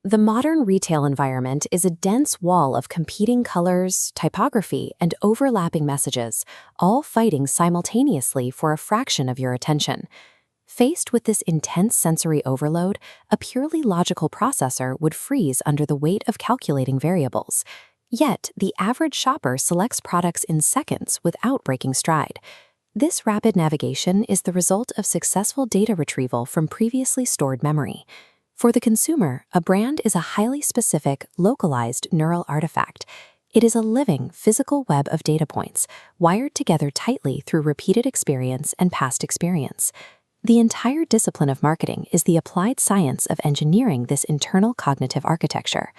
The modern retail environment is a dense wall of competing colors, typography, and overlapping messages, all fighting simultaneously for a fraction of your attention. Faced with this intense sensory overload, a purely logical processor would freeze under the weight of calculating variables. Yet, the average shopper selects products in seconds without breaking stride. This rapid navigation is the result of successful data retrieval from previously stored memory. For the consumer, a brand is a highly specific, localized neural artifact. It is a living, physical web of data points, wired together tightly through repeated experience and past experience. The entire discipline of marketing is the applied science of engineering this internal cognitive architecture.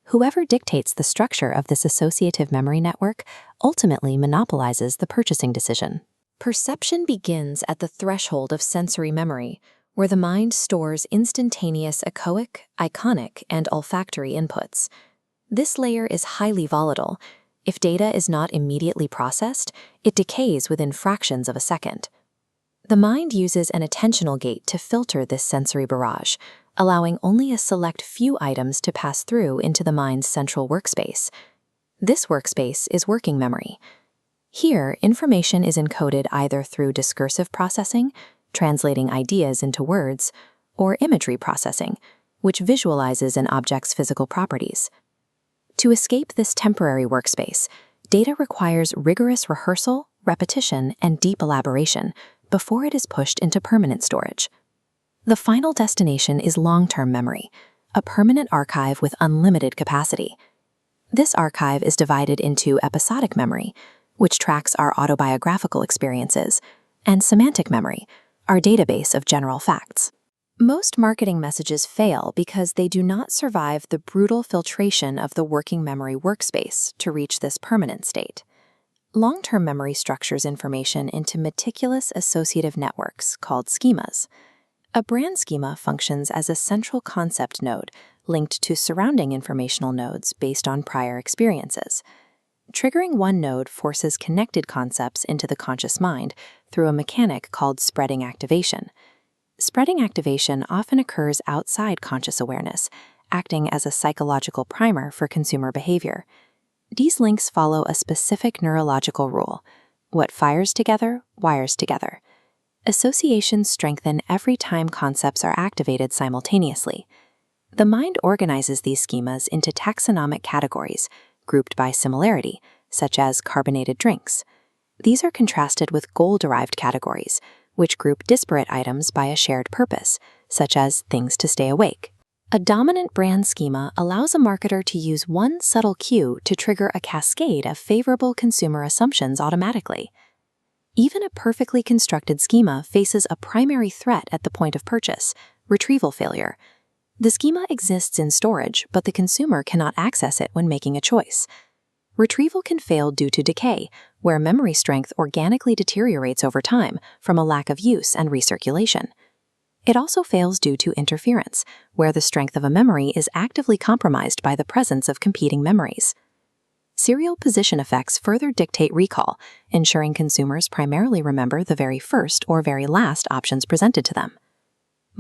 Whoever dictates the structure of this associative memory network ultimately monopolizes the purchasing decision. Perception begins at the threshold of sensory memory, where the mind stores instantaneous echoic, iconic, and olfactory inputs. This layer is highly volatile. If data is not immediately processed, it decays within fractions of a second. The mind uses an attentional gate to filter this sensory barrage, allowing only a select few items to pass through into the mind's central workspace. This workspace is working memory. Here, information is encoded either through discursive processing, translating ideas into words, or imagery processing, which visualizes an object's physical properties. To escape this temporary workspace, data requires rigorous rehearsal, repetition, and deep elaboration before it is pushed into permanent storage. The final destination is long-term memory, a permanent archive with unlimited capacity. This archive is divided into episodic memory, which tracks our autobiographical experiences, and semantic memory, our database of general facts. Most marketing messages fail because they do not survive the brutal filtration of the working memory workspace to reach this permanent state. Long-term memory structures information into meticulous associative networks called schemas. A brand schema functions as a central concept node linked to surrounding informational nodes based on prior experiences. Triggering one node forces connected concepts into the conscious mind through a mechanic called spreading activation. Spreading activation often occurs outside conscious awareness, acting as a psychological primer for consumer behavior. These links follow a specific neurological rule: what fires together, wires together. Associations strengthen every time concepts are activated simultaneously. The mind organizes these schemas into taxonomic categories, grouped by similarity, such as carbonated drinks. These are contrasted with goal-derived categories, which group disparate items by a shared purpose, such as things to stay awake. A dominant brand schema allows a marketer to use one subtle cue to trigger a cascade of favorable consumer assumptions automatically. Even a perfectly constructed schema faces a primary threat at the point of purchase: retrieval failure. The schema exists in storage, but the consumer cannot access it when making a choice. Retrieval can fail due to decay, where memory strength organically deteriorates over time from a lack of use and recirculation. It also fails due to interference, where the strength of a memory is actively compromised by the presence of competing memories. Serial position effects further dictate recall, ensuring consumers primarily remember the very first or very last options presented to them.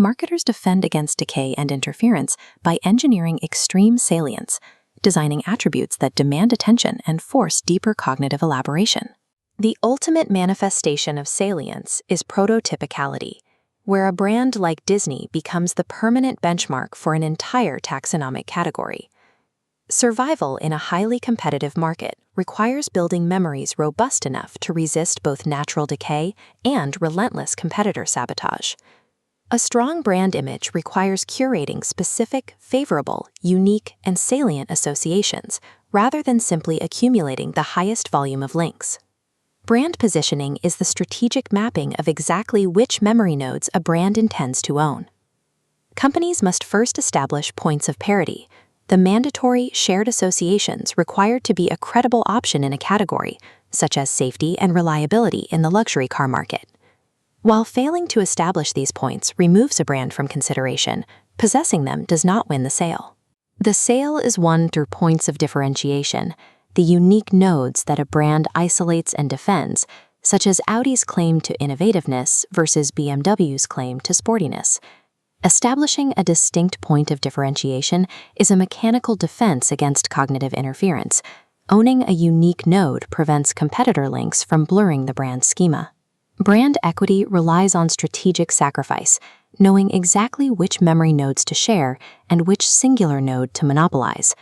Marketers defend against decay and interference by engineering extreme salience, designing attributes that demand attention and force deeper cognitive elaboration. The ultimate manifestation of salience is prototypicality, where a brand like Disney becomes the permanent benchmark for an entire taxonomic category. Survival in a highly competitive market requires building memories robust enough to resist both natural decay and relentless competitor sabotage. A strong brand image requires curating specific, favorable, unique, and salient associations, rather than simply accumulating the highest volume of links. Brand positioning is the strategic mapping of exactly which memory nodes a brand intends to own. Companies must first establish points of parity, the mandatory shared associations required to be a credible option in a category, such as safety and reliability in the luxury car market. While failing to establish these points removes a brand from consideration, possessing them does not win the sale. The sale is won through points of differentiation, the unique nodes that a brand isolates and defends, such as Audi's claim to innovativeness versus BMW's claim to sportiness. Establishing a distinct point of differentiation is a mechanical defense against cognitive interference. Owning a unique node prevents competitor links from blurring the brand schema. Brand equity relies on strategic sacrifice, knowing exactly which memory nodes to share and which singular node to monopolize.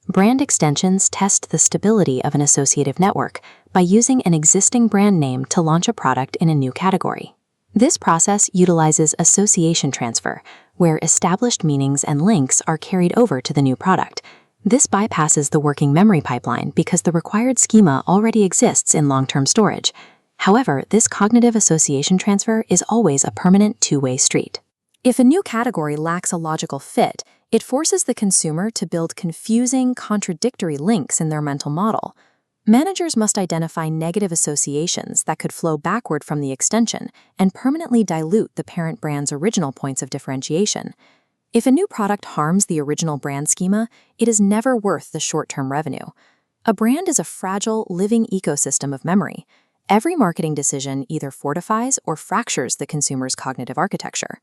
Brand extensions test the stability of an associative network by using an existing brand name to launch a product in a new category. This process utilizes association transfer, where established meanings and links are carried over to the new product. This bypasses the working memory pipeline because the required schema already exists in long-term storage. However, this cognitive association transfer is always a permanent two-way street. If a new category lacks a logical fit, it forces the consumer to build confusing, contradictory links in their mental model. Managers must identify negative associations that could flow backward from the extension and permanently dilute the parent brand's original points of differentiation. If a new product harms the original brand schema, it is never worth the short-term revenue. A brand is a fragile, living ecosystem of memory. Every marketing decision either fortifies or fractures the consumer's cognitive architecture.